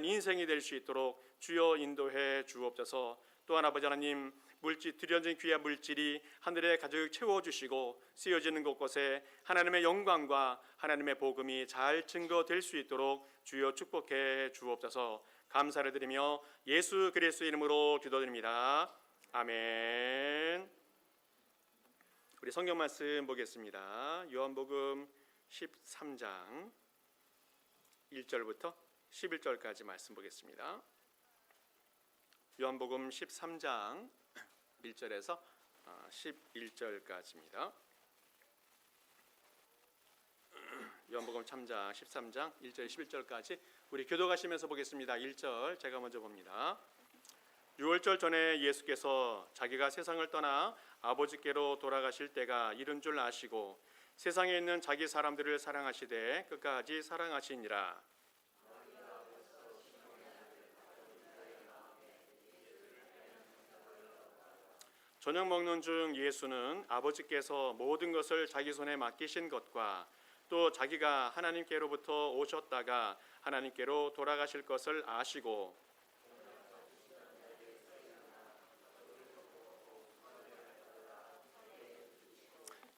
인생이 될 수 있도록 주여 인도해 주옵소서. 또한 아버지 하나님, 드려진 귀한 물질이 하늘에 가득 채워주시고 쓰여지는 곳곳에 하나님의 영광과 하나님의 복음이 잘 증거될 수 있도록 주여 축복해 주옵소서. 감사를 드리며 예수 그리스도의 이름으로 기도드립니다. 아멘. 우리 성경 말씀 보겠습니다. 요한복음 13장 1절부터 11절까지 말씀 보겠습니다. 요한복음 13장 1절에서 11절까지입니다. 요한복음 13장 1절 11절까지 우리 교독하시면서 보겠습니다. 1절 제가 먼저 봅니다. 유월절 전에 예수께서 자기가 세상을 떠나 아버지께로 돌아가실 때가 이른 줄 아시고 세상에 있는 자기 사람들을 사랑하시되 끝까지 사랑하시니라. 저녁 먹는 중 예수는 아버지께서 모든 것을 자기 손에 맡기신 것과 또 자기가 하나님께로부터 오셨다가 하나님께로 돌아가실 것을 아시고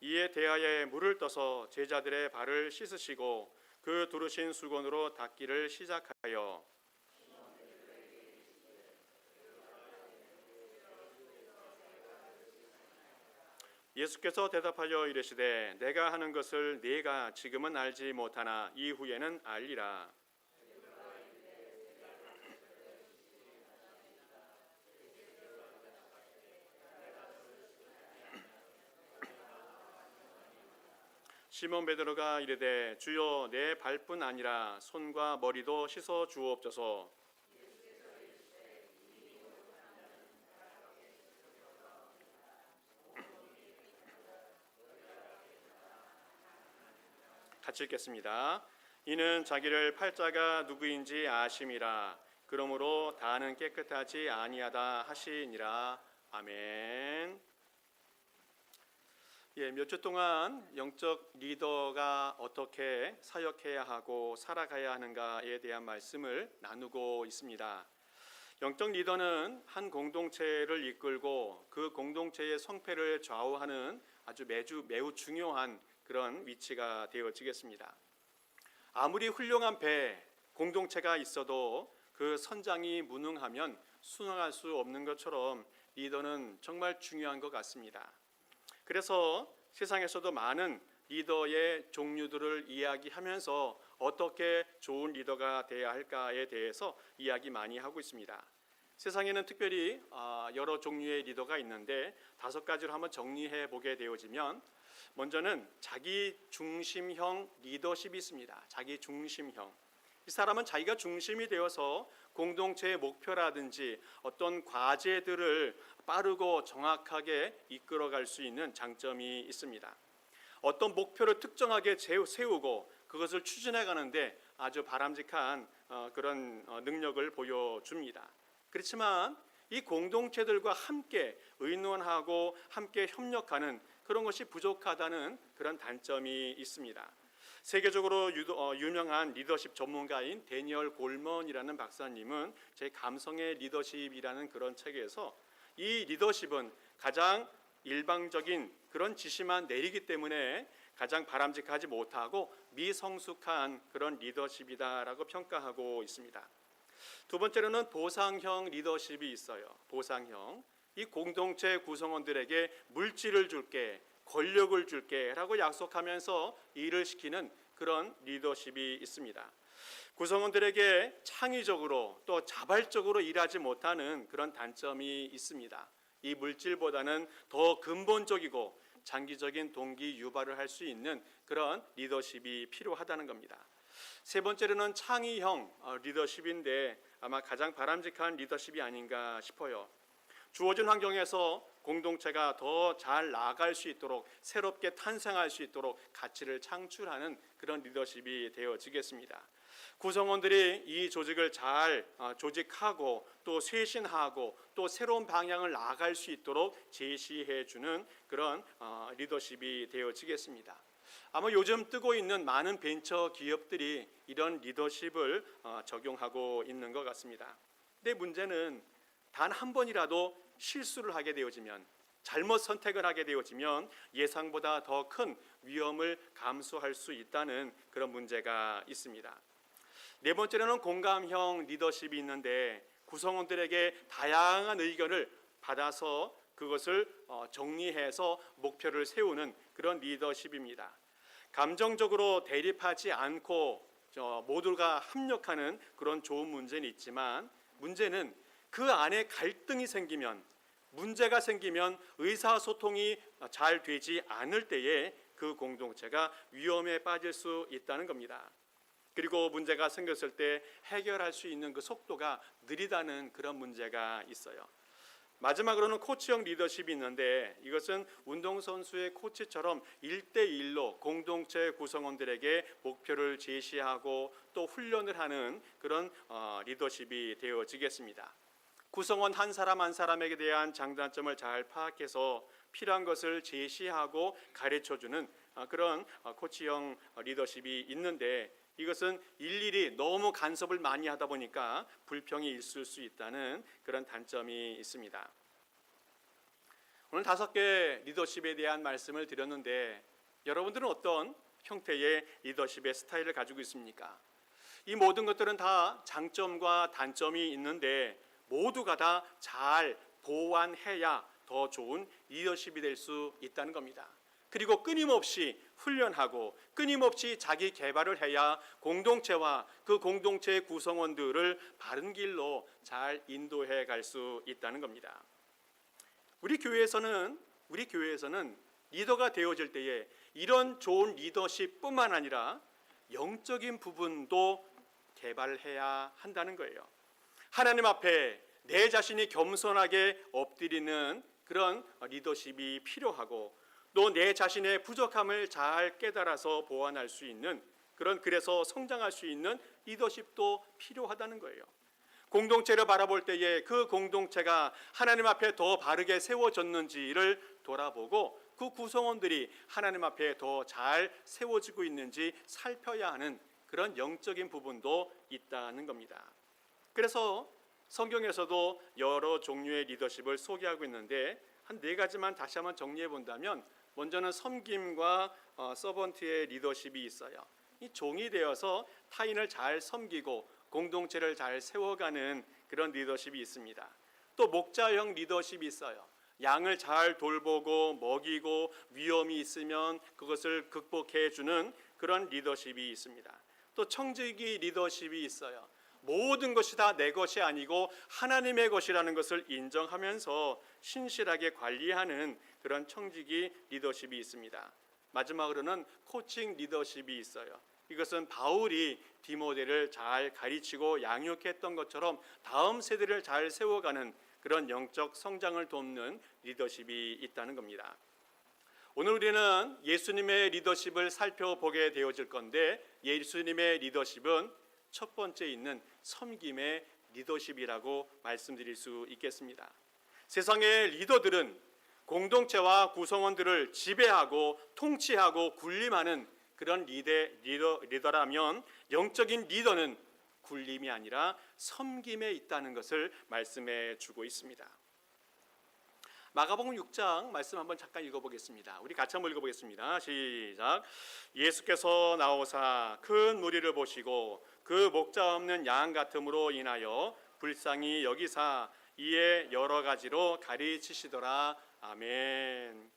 이에 대하여 물을 떠서 제자들의 발을 씻으시고 그 두르신 수건으로 닦기를 시작하여 예수께서 대답하여 이르시되 내가 하는 것을 네가 지금은 알지 못하나 이후에는 알리라. 시몬 베드로가 이르되 주여 내 발뿐 아니라 손과 머리도 씻어 주옵소서. 같이 읽겠습니다. 이는 자기를 팔자가 누구인지 아심이라. 그러므로 다는 깨끗하지 아니하다 하시니라. 아멘. 몇 주 동안 영적 리더가 어떻게 사역해야 하고 살아가야 하는가에 대한 말씀을 나누고 있습니다. 영적 리더는 한 공동체를 이끌고 그 공동체의 성패를 좌우하는 아주 매우 중요한 그런 위치가 되어지겠습니다. 아무리 훌륭한 공동체가 있어도 그 선장이 무능하면 순응할 수 없는 것처럼 리더는 정말 중요한 것 같습니다. 그래서 세상에서도 많은 리더의 종류들을 이야기하면서 어떻게 좋은 리더가 되어야 할까에 대해서 이야기 많이 하고 있습니다. 세상에는 특별히 여러 종류의 리더가 있는데 5가지로 한번 정리해 보게 되어지면 먼저는 자기 중심형 리더십이 있습니다. 자기 중심형. 이 사람은 자기가 중심이 되어서 공동체의 목표라든지 어떤 과제들을 빠르고 정확하게 이끌어갈 수 있는 장점이 있습니다. 어떤 목표를 특정하게 세우고 그것을 추진해 가는데 아주 바람직한 그런 능력을 보여줍니다. 그렇지만 이 공동체들과 함께 의논하고 함께 협력하는 그런 것이 부족하다는 그런 단점이 있습니다. 세계적으로 유명한 리더십 전문가인 데니얼 골먼이라는 박사님은 제 감성의 리더십이라는 그런 책에서 이 리더십은 가장 일방적인 그런 지시만 내리기 때문에 가장 바람직하지 못하고 미성숙한 그런 리더십이다라고 평가하고 있습니다. 두 번째로는 보상형 리더십이 있어요. 보상형. 이 공동체 구성원들에게 물질을 줄게, 권력을 줄게 라고 약속하면서 일을 시키는 그런 리더십이 있습니다. 구성원들에게 창의적으로 또 자발적으로 일하지 못하는 그런 단점이 있습니다. 이 물질보다는 더 근본적이고 장기적인 동기 유발을 할 수 있는 그런 리더십이 필요하다는 겁니다. 세 번째로는 창의형 리더십인데 아마 가장 바람직한 리더십이 아닌가 싶어요. 주어진 환경에서 공동체가 더 잘 나아갈 수 있도록 새롭게 탄생할 수 있도록 가치를 창출하는 그런 리더십이 되어지겠습니다. 구성원들이 이 조직을 잘 조직하고 또 쇄신하고 또 새로운 방향을 나아갈 수 있도록 제시해 주는 그런 리더십이 되어지겠습니다. 아마 요즘 뜨고 있는 많은 벤처 기업들이 이런 리더십을 적용하고 있는 것 같습니다. 근데 문제는 단 한 번이라도 실수를 하게 되어지면, 잘못 선택을 하게 되어지면 예상보다 더 큰 위험을 감수할 수 있다는 그런 문제가 있습니다. 네 번째로는 공감형 리더십이 있는데, 구성원들에게 다양한 의견을 받아서 그것을 정리해서 목표를 세우는 그런 리더십입니다. 감정적으로 대립하지 않고 모두가 합력하는 그런 좋은 문제는 있지만, 문제는 그 안에 갈등이 생기면, 문제가 생기면 의사소통이 잘 되지 않을 때에 그 공동체가 위험에 빠질 수 있다는 겁니다. 그리고 문제가 생겼을 때 해결할 수 있는 그 속도가 느리다는 그런 문제가 있어요. 마지막으로는 코치형 리더십이 있는데, 이것은 운동선수의 코치처럼 1대1로 공동체 구성원들에게 목표를 제시하고 또 훈련을 하는 그런 리더십이 되어지겠습니다. 구성원 한 사람 한 사람에게 대한 장단점을 잘 파악해서 필요한 것을 제시하고 가르쳐주는 그런 코치형 리더십이 있는데, 이것은 일일이 너무 간섭을 많이 하다 보니까 불평이 있을 수 있다는 그런 단점이 있습니다. 오늘 5개 리더십에 대한 말씀을 드렸는데, 여러분들은 어떤 형태의 리더십의 스타일을 가지고 있습니까? 이 모든 것들은 다 장점과 단점이 있는데, 모두가 다 잘 보완해야 더 좋은 리더십이 될 수 있다는 겁니다. 그리고 끊임없이 훈련하고 끊임없이 자기 개발을 해야 공동체와 그 공동체의 구성원들을 바른 길로 잘 인도해 갈 수 있다는 겁니다. 우리 교회에서는 리더가 되어질 때에 이런 좋은 리더십뿐만 아니라 영적인 부분도 개발해야 한다는 거예요. 하나님 앞에 내 자신이 겸손하게 엎드리는 그런 리더십이 필요하고, 또 내 자신의 부족함을 잘 깨달아서 보완할 수 있는 그래서 성장할 수 있는 리더십도 필요하다는 거예요. 공동체를 바라볼 때에 그 공동체가 하나님 앞에 더 바르게 세워졌는지를 돌아보고, 그 구성원들이 하나님 앞에 더 잘 세워지고 있는지 살펴야 하는 그런 영적인 부분도 있다는 겁니다. 그래서 성경에서도 여러 종류의 리더십을 소개하고 있는데, 한 4가지만 다시 한번 정리해 본다면, 먼저는 섬김과 서번트의 리더십이 있어요. 이 종이 되어서 타인을 잘 섬기고 공동체를 잘 세워가는 그런 리더십이 있습니다. 또 목자형 리더십이 있어요. 양을 잘 돌보고 먹이고 위험이 있으면 그것을 극복해 주는 그런 리더십이 있습니다. 또 청지기 리더십이 있어요. 모든 것이 다 내 것이 아니고 하나님의 것이라는 것을 인정하면서 신실하게 관리하는 그런 청지기 리더십이 있습니다. 마지막으로는 코칭 리더십이 있어요. 이것은 바울이 디모데를 잘 가르치고 양육했던 것처럼 다음 세대를 잘 세워가는 그런 영적 성장을 돕는 리더십이 있다는 겁니다. 오늘 우리는 예수님의 리더십을 살펴보게 되어질 건데, 예수님의 리더십은 첫 번째 있는 섬김의 리더십이라고 말씀드릴 수 있겠습니다. 세상의 리더들은 공동체와 구성원들을 지배하고 통치하고 군림하는 그런 리더라면, 영적인 리더는 군림이 아니라 섬김에 있다는 것을 말씀해 주고 있습니다. 마가복음 6장 말씀 한번 잠깐 읽어보겠습니다. 우리 같이 한번 읽어보겠습니다. 시작. 예수께서 나오사 큰 무리를 보시고 그 목자 없는 양 같음으로 인하여 불쌍히 여기사 이에 여러 가지로 가르치시더라. 아멘.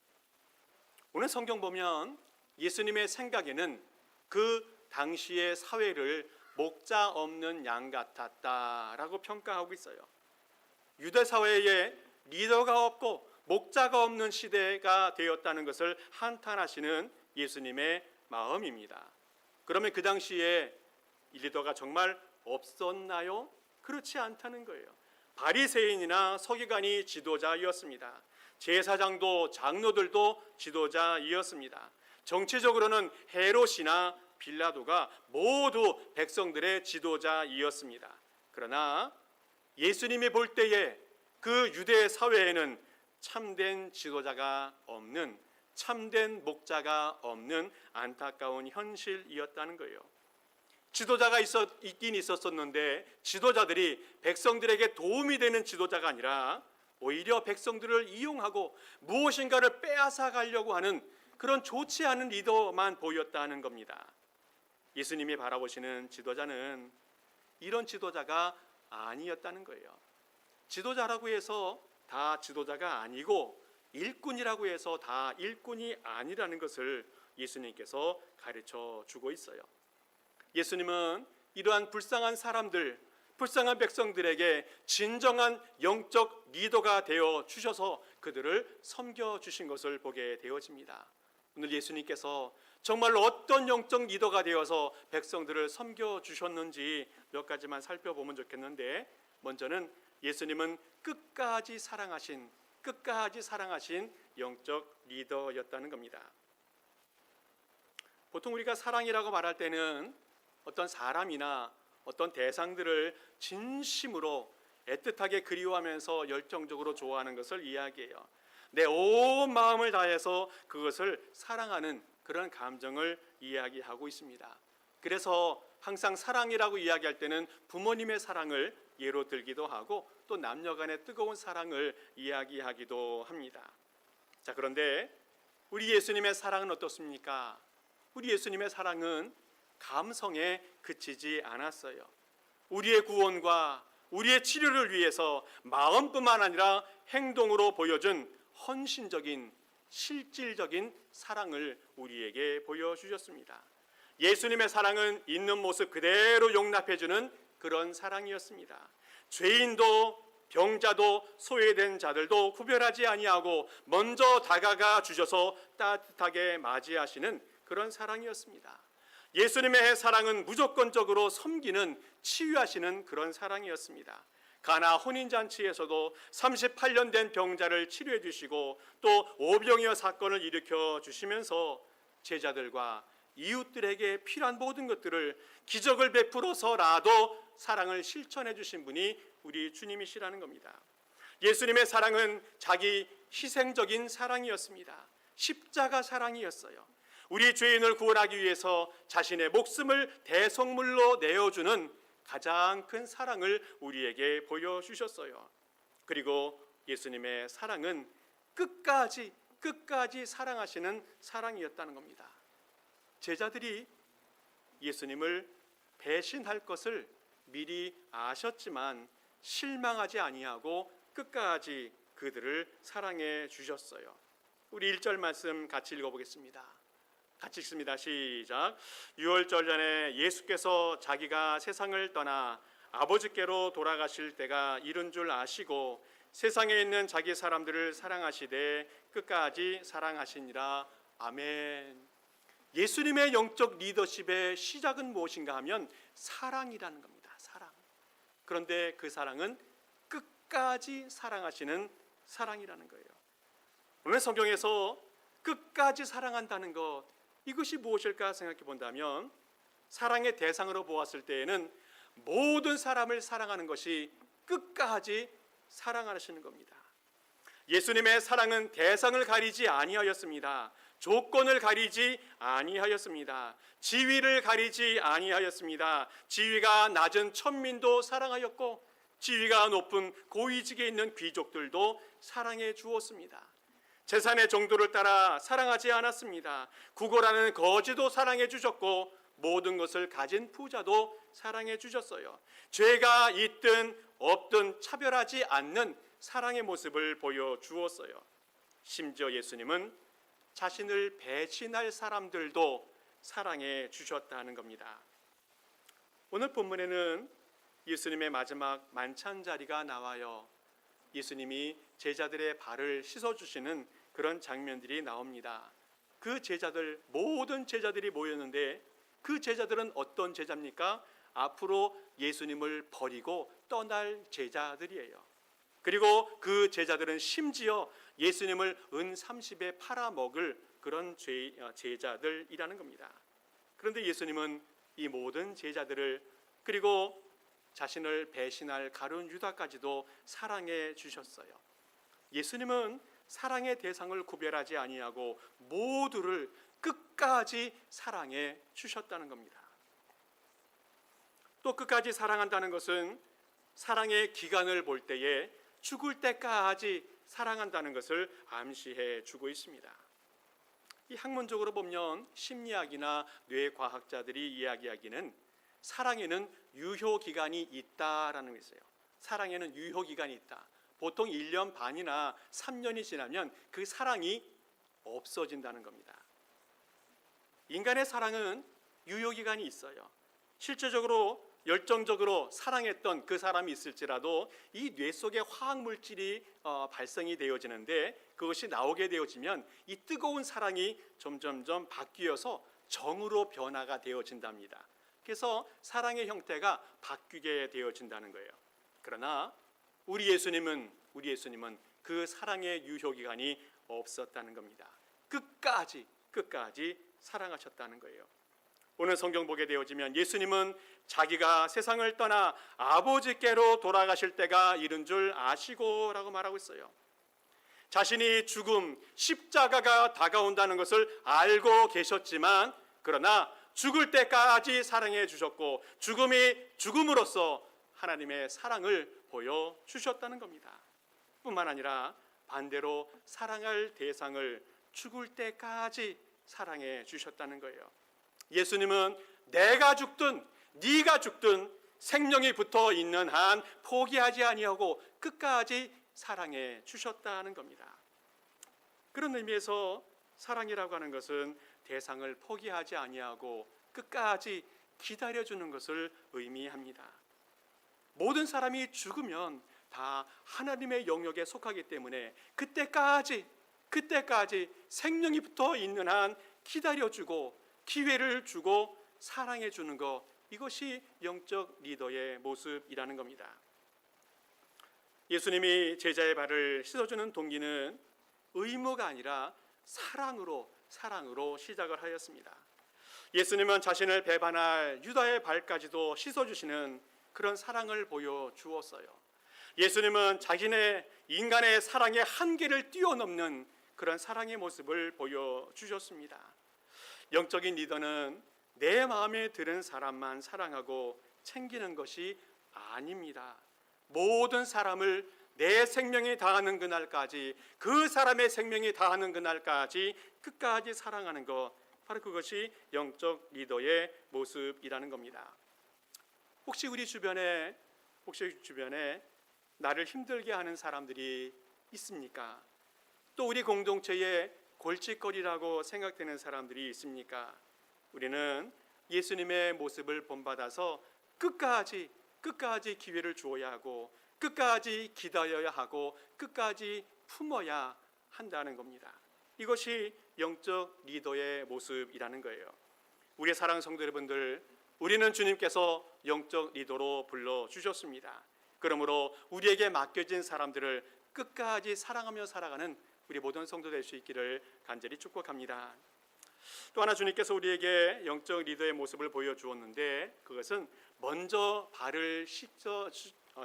오늘 성경 보면 예수님의 생각에는 그 당시의 사회를 목자 없는 양 같았다라고 평가하고 있어요. 유대 사회에 리더가 없고 목자가 없는 시대가 되었다는 것을 한탄하시는 예수님의 마음입니다. 그러면 그 당시에 리더가 정말 없었나요? 그렇지 않다는 거예요. 바리새인이나 서기관이 지도자이었습니다. 제사장도 장로들도 지도자이었습니다. 정치적으로는 헤롯이나 빌라도가 모두 백성들의 지도자이었습니다. 그러나 예수님이 볼 때에 그 유대 사회에는 참된 지도자가 없는, 참된 목자가 없는 안타까운 현실이었다는 거예요. 지도자가 있긴 있었었는데 지도자들이 백성들에게 도움이 되는 지도자가 아니라 오히려 백성들을 이용하고 무엇인가를 빼앗아 가려고 하는 그런 좋지 않은 리더만 보였다는 겁니다. 예수님이 바라보시는 지도자는 이런 지도자가 아니었다는 거예요. 지도자라고 해서 다 지도자가 아니고 일꾼이라고 해서 다 일꾼이 아니라는 것을 예수님께서 가르쳐 주고 있어요. 예수님은 이러한 불쌍한 사람들, 불쌍한 백성들에게 진정한 영적 리더가 되어 주셔서 그들을 섬겨 주신 것을 보게 되어집니다. 오늘 예수님께서 정말로 어떤 영적 리더가 되어서 백성들을 섬겨 주셨는지 몇 가지만 살펴보면 좋겠는데, 먼저는 예수님은 끝까지 사랑하신 영적 리더였다는 겁니다. 보통 우리가 사랑이라고 말할 때는 어떤 사람이나 어떤 대상들을 진심으로 애틋하게 그리워하면서 열정적으로 좋아하는 것을 이야기해요. 내 온 마음을 다해서 그것을 사랑하는 그런 감정을 이야기하고 있습니다. 그래서 항상 사랑이라고 이야기할 때는 부모님의 사랑을 예로 들기도 하고 또 남녀 간의 뜨거운 사랑을 이야기하기도 합니다. 자, 그런데 우리 예수님의 사랑은 어떻습니까? 우리 예수님의 사랑은 감성에 그치지 않았어요. 우리의 구원과 우리의 치료를 위해서 마음뿐만 아니라 행동으로 보여준 헌신적인 실질적인 사랑을 우리에게 보여주셨습니다. 예수님의 사랑은 있는 모습 그대로 용납해주는 그런 사랑이었습니다. 죄인도 병자도 소외된 자들도 구별하지 아니하고 먼저 다가가 주셔서 따뜻하게 맞이하시는 그런 사랑이었습니다. 예수님의 사랑은 무조건적으로 섬기는, 치유하시는 그런 사랑이었습니다. 가나 혼인잔치에서도 38년 된 병자를 치료해 주시고 또 오병이어 사건을 일으켜 주시면서 제자들과 이웃들에게 필요한 모든 것들을 기적을 베풀어서라도 사랑을 실천해 주신 분이 우리 주님이시라는 겁니다. 예수님의 사랑은 자기 희생적인 사랑이었습니다. 십자가 사랑이었어요. 우리 죄인을 구원하기 위해서 자신의 목숨을 대속물로 내어주는 가장 큰 사랑을 우리에게 보여주셨어요. 그리고 예수님의 사랑은 끝까지 사랑하시는 사랑이었다는 겁니다. 제자들이 예수님을 배신할 것을 미리 아셨지만 실망하지 아니하고 끝까지 그들을 사랑해 주셨어요. 우리 1절 말씀 같이 읽어보겠습니다. 같이 읽습니다. 시작. 유월절 전에 예수께서 자기가 세상을 떠나 아버지께로 돌아가실 때가 이른 줄 아시고 세상에 있는 자기 사람들을 사랑하시되 끝까지 사랑하시니라. 아멘. 예수님의 영적 리더십의 시작은 무엇인가 하면 사랑이라는 겁니다. 사랑. 그런데 그 사랑은 끝까지 사랑하시는 사랑이라는 거예요. 오늘 성경에서 끝까지 사랑한다는 것, 이것이 무엇일까 생각해 본다면 사랑의 대상으로 보았을 때에는 모든 사람을 사랑하는 것이 끝까지 사랑하시는 겁니다. 예수님의 사랑은 대상을 가리지 아니하였습니다. 조건을 가리지 아니하였습니다. 지위를 가리지 아니하였습니다. 지위가 낮은 천민도 사랑하였고 지위가 높은 고위직에 있는 귀족들도 사랑해 주었습니다. 재산의 정도를 따라 사랑하지 않았습니다. 구걸하는 거지도 사랑해 주셨고 모든 것을 가진 부자도 사랑해 주셨어요. 죄가 있든 없든 차별하지 않는 사랑의 모습을 보여주었어요. 심지어 예수님은 자신을 배신할 사람들도 사랑해 주셨다는 겁니다. 오늘 본문에는 예수님의 마지막 만찬 자리가 나와요. 예수님이 제자들의 발을 씻어주시는 그런 장면들이 나옵니다. 그 제자들, 모든 제자들이 모였는데 그 제자들은 어떤 제자입니까? 앞으로 예수님을 버리고 떠날 제자들이에요. 그리고 그 제자들은 심지어 예수님을 은 30에 팔아먹을 그런 제자들이라는 겁니다. 그런데 예수님은 이 모든 제자들을, 그리고 자신을 배신할 가룟 유다까지도 사랑해 주셨어요. 예수님은 사랑의 대상을 구별하지 아니하고 모두를 끝까지 사랑해 주셨다는 겁니다. 또 끝까지 사랑한다는 것은 사랑의 기간을 볼 때에 죽을 때까지 사랑한다는 것을 암시해 주고 있습니다. 이 학문적으로 보면 심리학이나 뇌과학자들이 이야기하기는 사랑에는 유효기간이 있다라는 게 있어요. 사랑에는 유효기간이 있다. 보통 1년 반이나 3년이 지나면 그 사랑이 없어진다는 겁니다. 인간의 사랑은 유효기간이 있어요. 실제적으로 열정적으로 사랑했던 그 사람이 있을지라도 이 뇌 속에 화학물질이 발생이 되어지는데 그것이 나오게 되어지면 이 뜨거운 사랑이 점점점 바뀌어서 정으로 변화가 되어진답니다. 그래서 사랑의 형태가 바뀌게 되어진다는 거예요. 그러나 우리 예수님은 그 사랑의 유효기간이 없었다는 겁니다. 끝까지 사랑하셨다는 거예요. 오늘 성경 보게 되어지면 예수님은 자기가 세상을 떠나 아버지께로 돌아가실 때가 이른 줄 아시고 라고 말하고 있어요. 자신이 죽음, 십자가가 다가온다는 것을 알고 계셨지만 그러나 죽을 때까지 사랑해 주셨고 죽음이 죽음으로써 하나님의 사랑을 보여주셨다는 겁니다. 뿐만 아니라 반대로 사랑할 대상을 죽을 때까지 사랑해 주셨다는 거예요. 예수님은 내가 죽든 네가 죽든 생명이 붙어 있는 한 포기하지 아니하고 끝까지 사랑해 주셨다는 겁니다. 그런 의미에서 사랑이라고 하는 것은 대상을 포기하지 아니하고 끝까지 기다려주는 것을 의미합니다. 모든 사람이 죽으면 다 하나님의 영역에 속하기 때문에 그때까지 생명이 붙어 있는 한 기다려주고 기회를 주고 사랑해 주는 것, 이것이 영적 리더의 모습이라는 겁니다. 예수님이 제자의 발을 씻어주는 동기는 의무가 아니라 사랑으로 시작을 하였습니다. 예수님은 자신을 배반할 유다의 발까지도 씻어주시는 그런 사랑을 보여주었어요. 예수님은 자신의 인간의 사랑의 한계를 뛰어넘는 그런 사랑의 모습을 보여주셨습니다. 영적인 리더는 내 마음에 드는 사람만 사랑하고 챙기는 것이 아닙니다. 모든 사람을 내 생명이 다하는 그날까지, 그 사람의 생명이 다하는 그날까지 끝까지 사랑하는 것, 바로 그것이 영적 리더의 모습이라는 겁니다. 혹시 우리 주변에 나를 힘들게 하는 사람들이 있습니까? 또 우리 공동체에 골칫거리라고 생각되는 사람들이 있습니까? 우리는 예수님의 모습을 본받아서 끝까지 기회를 주어야 하고 끝까지 기다려야 하고 끝까지 품어야 한다는 겁니다. 이것이 영적 리더의 모습이라는 거예요. 우리 사랑 성도 여러분들, 우리는 주님께서 영적 리더로 불러주셨습니다. 그러므로 우리에게 맡겨진 사람들을 끝까지 사랑하며 살아가는 우리 모든 성도 될 수 있기를 간절히 축복합니다. 또 하나 주님께서 우리에게 영적 리더의 모습을 보여주었는데 그것은 먼저 발을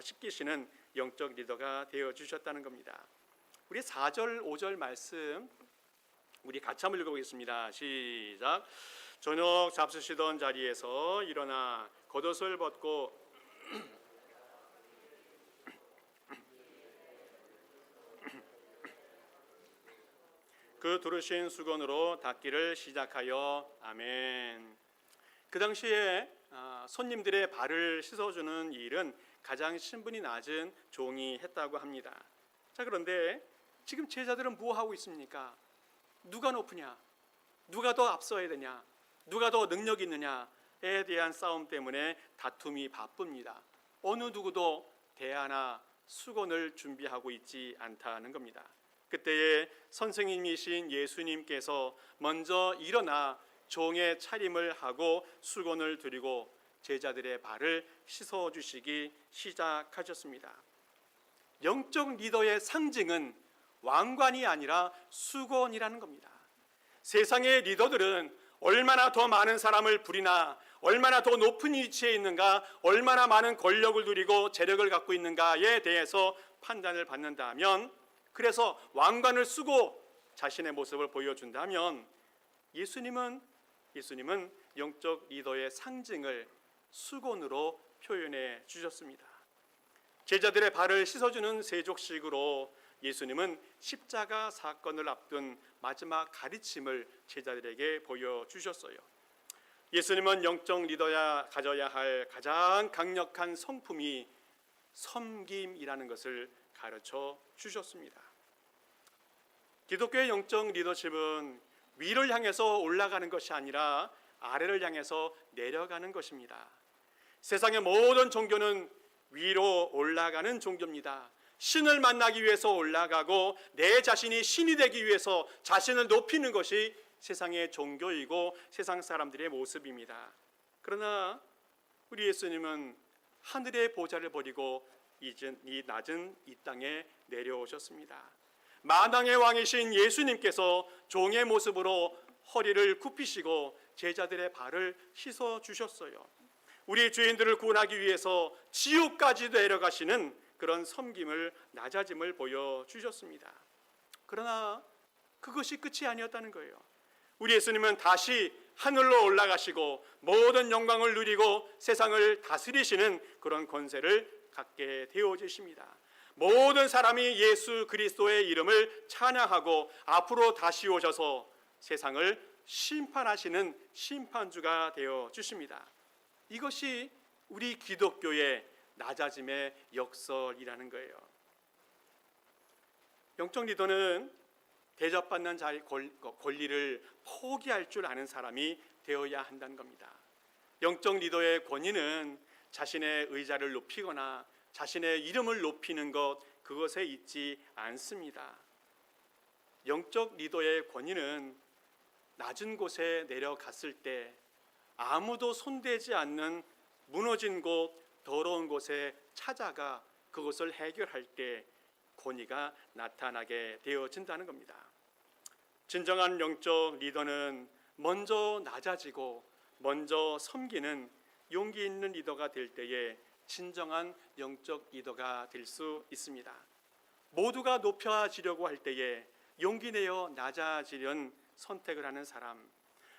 씻기시는 영적 리더가 되어주셨다는 겁니다. 우리 4절 5절 말씀 우리 같이 한번 읽어보겠습니다. 시작. 저녁 잡수시던 자리에서 일어나 겉옷을 벗고 그 두르신 수건으로 닦기를 시작하여 아멘. 그 당시에 손님들의 발을 씻어주는 일은 가장 신분이 낮은 종이 했다고 합니다. 자, 그런데 지금 제자들은 뭐 하고 있습니까? 누가 높으냐? 누가 더 앞서야 되냐? 누가 더 능력 있느냐에 대한 싸움 때문에 다툼이 바쁩니다. 어느 누구도 대하나 수건을 준비하고 있지 않다는 겁니다. 그때에 선생님이신 예수님께서 먼저 일어나 종의 차림을 하고 수건을 드리고 제자들의 발을 씻어주시기 시작하셨습니다. 영적 리더의 상징은 왕관이 아니라 수건이라는 겁니다. 세상의 리더들은 얼마나 더 많은 사람을 부리나, 얼마나 더 높은 위치에 있는가, 얼마나 많은 권력을 누리고 재력을 갖고 있는가에 대해서 판단을 받는다면 그래서 왕관을 쓰고 자신의 모습을 보여준다면 예수님은 영적 리더의 상징을 수건으로 표현해 주셨습니다. 제자들의 발을 씻어주는 세족식으로 예수님은 십자가 사건을 앞둔 마지막 가르침을 제자들에게 보여주셨어요. 예수님은 영적 리더야 가져야 할 가장 강력한 성품이 섬김이라는 것을 가르쳐 주셨습니다. 기독교의 영적 리더십은 위를 향해서 올라가는 것이 아니라 아래를 향해서 내려가는 것입니다. 세상의 모든 종교는 위로 올라가는 종교입니다. 신을 만나기 위해서 올라가고 내 자신이 신이 되기 위해서 자신을 높이는 것이 세상의 종교이고 세상 사람들의 모습입니다. 그러나 우리 예수님은 하늘의 보좌를 버리고 이 낮은 이 땅에 내려오셨습니다. 만왕의 왕이신 예수님께서 종의 모습으로 허리를 굽히시고 제자들의 발을 씻어 주셨어요. 우리 죄인들을 구원하기 위해서 지옥까지 내려가시는 그런 섬김을, 낮아짐을 보여주셨습니다. 그러나 그것이 끝이 아니었다는 거예요. 우리 예수님은 다시 하늘로 올라가시고 모든 영광을 누리고 세상을 다스리시는 그런 권세를 갖게 되어지십니다. 모든 사람이 예수 그리스도의 이름을 찬양하고 앞으로 다시 오셔서 세상을 심판하시는 심판주가 되어 주십니다. 이것이 우리 기독교의 낮아짐의 역설이라는 거예요. 영적 리더는 대접받는 권리를 포기할 줄 아는 사람이 되어야 한다는 겁니다. 영적 리더의 권위는 자신의 의자를 높이거나 자신의 이름을 높이는 것, 그것에 있지 않습니다. 영적 리더의 권위는 낮은 곳에 내려갔을 때 아무도 손대지 않는 무너진 곳, 더러운 곳에 찾아가 그것을 해결할 때 권위가 나타나게 되어진다는 겁니다. 진정한 영적 리더는 먼저 낮아지고 먼저 섬기는 용기 있는 리더가 될 때에 진정한 영적 리더가 될 수 있습니다. 모두가 높여지려고 할 때에 용기 내어 낮아지려는 선택을 하는 사람,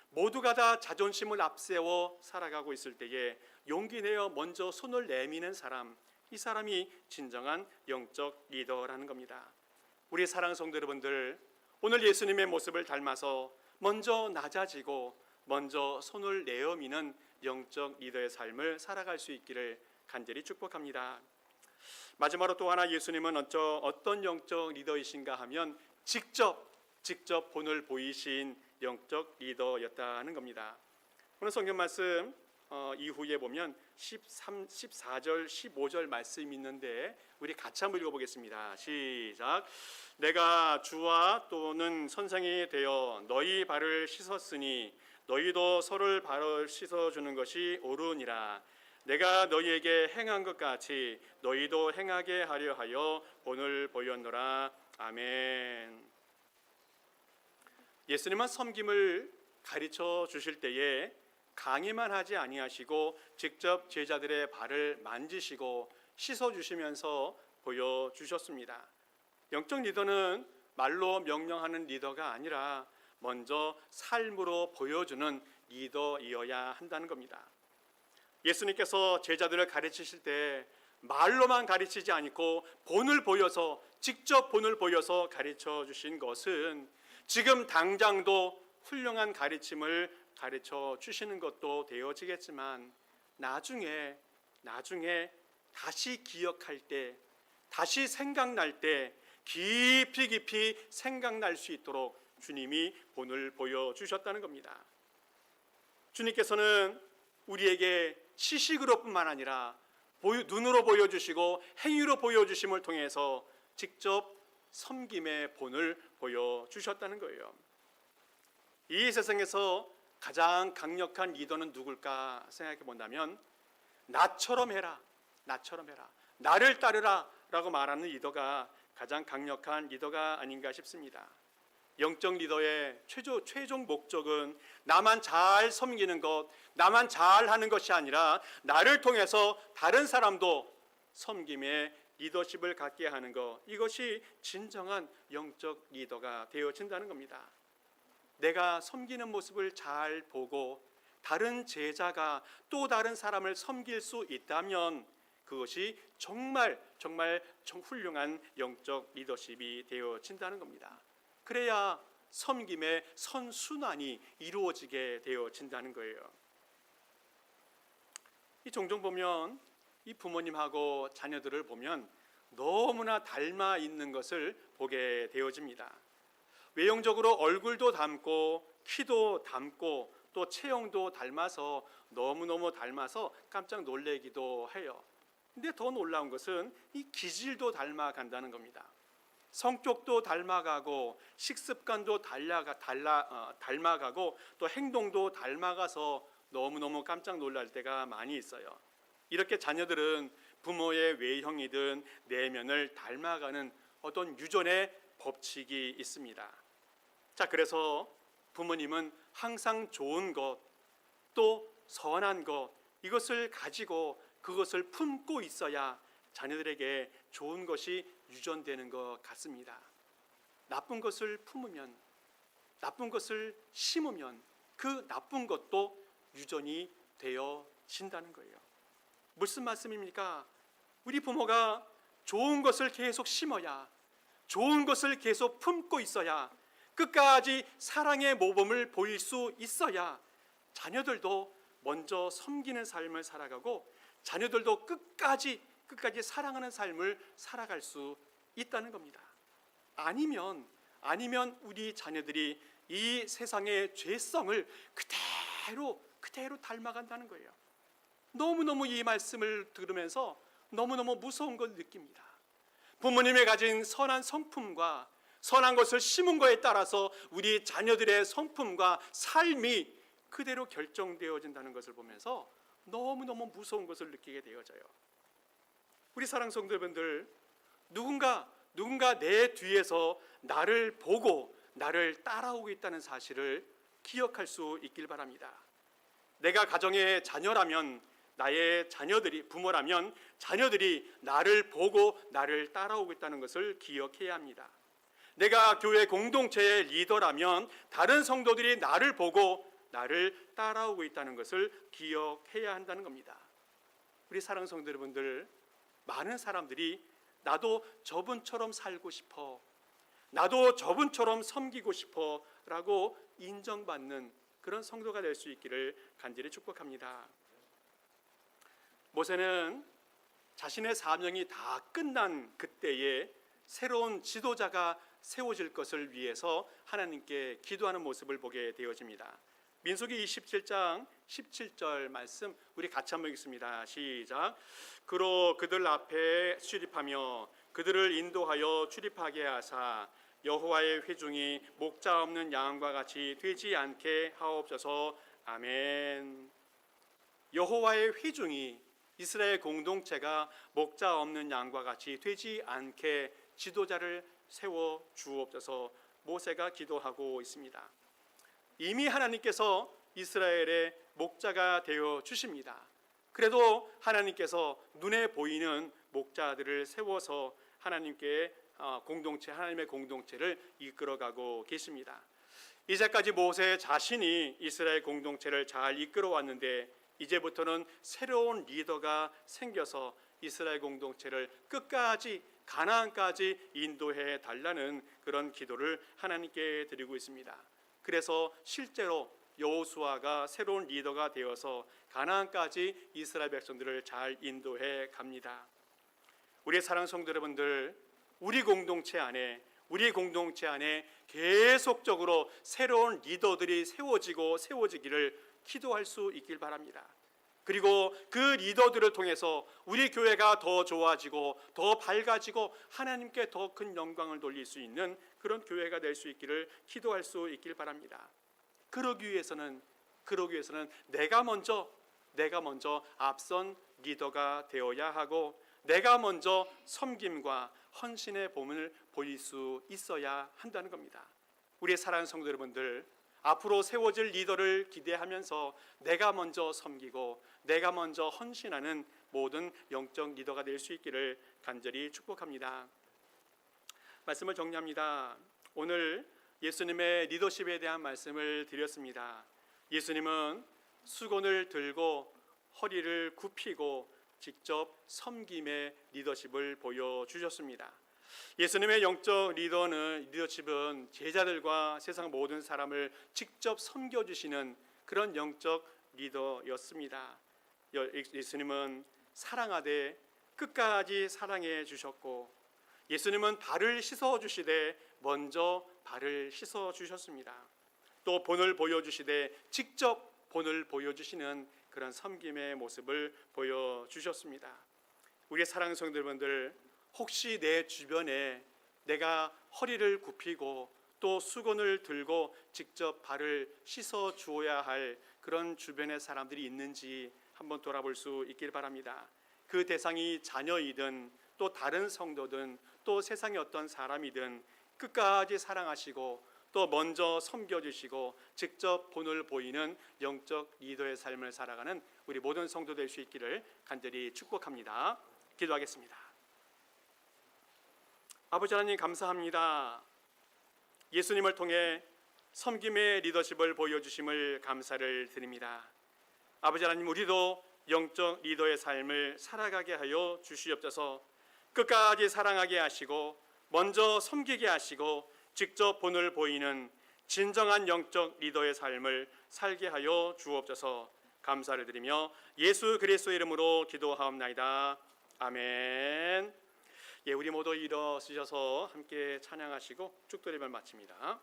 모두가 다 자존심을 앞세워 살아가고 있을 때에 용기 내어 먼저 손을 내미는 사람, 이 사람이 진정한 영적 리더라는 겁니다. 우리 사랑하는 성도 여러분들, 오늘 예수님의 모습을 닮아서 먼저 낮아지고 먼저 손을 내어 미는 영적 리더의 삶을 살아갈 수 있기를 간절히 축복합니다. 마지막으로 또 하나 예수님은 어떤 영적 리더이신가 하면 직접 본을 보이신 영적 리더였다는 겁니다. 오늘 성경 말씀 이후에 보면 14절, 15절 말씀이 있는데 우리 같이 한번 읽어보겠습니다. 시작. 내가 주와 또는 선생이 되어 너희 발을 씻었으니 너희도 서로를 발을 씻어주는 것이 옳으니라. 내가 너희에게 행한 것 같이 너희도 행하게 하려 하여 본을 보였노라. 아멘. 예수님은 섬김을 가르쳐 주실 때에 강의만 하지 아니하시고 직접 제자들의 발을 만지시고 씻어주시면서 보여주셨습니다. 영적 리더는 말로 명령하는 리더가 아니라 먼저 삶으로 보여주는 리더이어야 한다는 겁니다. 예수님께서 제자들을 가르치실 때 말로만 가르치지 않고 본을 보여서, 직접 본을 보여서 가르쳐 주신 것은 지금 당장도 훌륭한 가르침을 가르쳐 주시는 것도 되어지겠지만 나중에 다시 기억할 때, 다시 생각날 때 깊이 생각날 수 있도록 주님이 본을 보여주셨다는 겁니다. 주님께서는 우리에게 시식으로뿐만 아니라 눈으로 보여주시고 행위로 보여주심을 통해서 직접 섬김의 본을 보여주셨다는 거예요. 이 세상에서 가장 강력한 리더는 누굴까 생각해 본다면 나처럼 해라, 나를 따르라 라고 말하는 리더가 가장 강력한 리더가 아닌가 싶습니다. 영적 리더의 최종 목적은 나만 잘 섬기는 것, 나만 잘 하는 것이 아니라 나를 통해서 다른 사람도 섬김의 리더십을 갖게 하는 것, 이것이 진정한 영적 리더가 되어진다는 겁니다. 내가 섬기는 모습을 잘 보고 다른 제자가 또 다른 사람을 섬길 수 있다면 그것이 정말 훌륭한 영적 리더십이 되어진다는 겁니다. 그래야 섬김의 선순환이 이루어지게 되어진다는 거예요. 이 종종 보면 이 부모님하고 자녀들을 보면 너무나 닮아 있는 것을 보게 되어집니다. 외형적으로 얼굴도 닮고 키도 닮고 또 체형도 닮아서 너무너무 닮아서 깜짝 놀래기도 해요. 근데 더 놀라운 것은 이 기질도 닮아간다는 겁니다. 성격도 닮아가고 식습관도 닮아가고 또 행동도 닮아가서 너무너무 깜짝 놀랄 때가 많이 있어요. 이렇게 자녀들은 부모의 외형이든 내면을 닮아가는 어떤 유전의 법칙이 있습니다. 자, 그래서 부모님은 항상 좋은 것, 또 선한 것, 이것을 가지고 그것을 품고 있어야 자녀들에게 좋은 것이 유전되는 것 같습니다. 나쁜 것을 품으면, 나쁜 것을 심으면 그 나쁜 것도 유전이 되어진다는 거예요. 무슨 말씀입니까? 우리 부모가 좋은 것을 계속 심어야, 좋은 것을 계속 품고 있어야, 끝까지 사랑의 모범을 보일 수 있어야 자녀들도 먼저 섬기는 삶을 살아가고 자녀들도 끝까지 사랑하는 삶을 살아갈 수 있다는 겁니다. 아니면 우리 자녀들이 이 세상의 죄성을 그대로 닮아간다는 거예요. 너무너무 이 말씀을 들으면서 너무너무 무서운 걸 느낍니다. 부모님이 가진 선한 성품과 선한 것을 심은 것에 따라서 우리 자녀들의 성품과 삶이 그대로 결정되어진다는 것을 보면서 너무너무 무서운 것을 느끼게 되어져요. 우리 사랑 성도분들, 누군가 내 뒤에서 나를 보고 나를 따라오고 있다는 사실을 기억할 수 있길 바랍니다. 내가 가정의 자녀라면, 나의 자녀들이, 부모라면 자녀들이 나를 보고 나를 따라오고 있다는 것을 기억해야 합니다. 내가 교회 공동체의 리더라면 다른 성도들이 나를 보고 나를 따라오고 있다는 것을 기억해야 한다는 겁니다. 우리 사랑 성도 여러분들, 많은 사람들이 나도 저분처럼 살고 싶어, 나도 저분처럼 섬기고 싶어 라고 인정받는 그런 성도가 될 수 있기를 간절히 축복합니다. 모세는 자신의 사명이 다 끝난 그때에 새로운 지도자가 세워질 것을 위해서 하나님께 기도하는 모습을 보게 되어집니다. 민수기 27장 17절 말씀 우리 같이 한번 읽겠습니다. 시작. 그로 그들 앞에 출입하며 그들을 인도하여 출입하게 하사 여호와의 회중이 목자 없는 양과 같이 되지 않게 하옵소서. 아멘. 여호와의 회중이, 이스라엘 공동체가 목자 없는 양과 같이 되지 않게 지도자를 세워 주옵소서. 모세가 기도하고 있습니다. 이미 하나님께서 이스라엘의 목자가 되어 주십니다. 그래도 하나님께서 눈에 보이는 목자들을 세워서 하나님의 공동체를 이끌어가고 계십니다. 이제까지 모세 자신이 이스라엘 공동체를 잘 이끌어 왔는데 이제부터는 새로운 리더가 생겨서 이스라엘 공동체를 끝까지 가나안까지 인도해 달라는 그런 기도를 하나님께 드리고 있습니다. 그래서 실제로 여호수아가 새로운 리더가 되어서 가나안까지 이스라엘 백성들을 잘 인도해 갑니다. 우리 사랑 성도 여러분들, 우리 공동체 안에 계속적으로 새로운 리더들이 세워지기를 기도할 수 있길 바랍니다. 그리고 그 리더들을 통해서 우리 교회가 더 좋아지고 더 밝아지고 하나님께 더 큰 영광을 돌릴 수 있는 그런 교회가 될 수 있기를 기도할 수 있길 바랍니다. 그러기 위해서는 내가 먼저 앞선 리더가 되어야 하고 내가 먼저 섬김과 헌신의 봄을 보일 수 있어야 한다는 겁니다. 우리 사랑하는 성도 여러분들, 앞으로 세워질 리더를 기대하면서 내가 먼저 섬기고 내가 먼저 헌신하는 모든 영적 리더가 될 수 있기를 간절히 축복합니다. 말씀을 정리합니다. 오늘 예수님의 리더십에 대한 말씀을 드렸습니다. 예수님은 수건을 들고 허리를 굽히고 직접 섬김의 리더십을 보여주셨습니다. 예수님의 영적 리더십은 제자들과 세상 모든 사람을 직접 섬겨주시는 그런 영적 리더였습니다. 예수님은 사랑하되 끝까지 사랑해 주셨고, 예수님은 발을 씻어 주시되 먼저 발을 씻어 주셨습니다. 또 본을 보여주시되 직접 본을 보여주시는 그런 섬김의 모습을 보여주셨습니다. 우리 사랑하는 성도분들, 혹시 내 주변에 내가 허리를 굽히고 또 수건을 들고 직접 발을 씻어 주어야 할 그런 주변의 사람들이 있는지 한번 돌아볼 수 있길 바랍니다. 그 대상이 자녀이든 또 다른 성도든 또 세상의 어떤 사람이든 끝까지 사랑하시고 또 먼저 섬겨주시고 직접 본을 보이는 영적 리더의 삶을 살아가는 우리 모든 성도 될 수 있기를 간절히 축복합니다. 기도하겠습니다. 아버지 하나님, 감사합니다. 예수님을 통해 섬김의 리더십을 보여주심을 감사를 드립니다. 아버지 하나님, 우리도 영적 리더의 삶을 살아가게 하여 주시옵소서. 끝까지 사랑하게 하시고 먼저 섬기게 하시고 직접 본을 보이는 진정한 영적 리더의 삶을 살게 하여 주옵소서. 감사를 드리며 예수 그리스도의 이름으로 기도하옵나이다. 아멘. 예, 우리 모두 일어서셔서 함께 찬양하시고 축도礼를 마칩니다.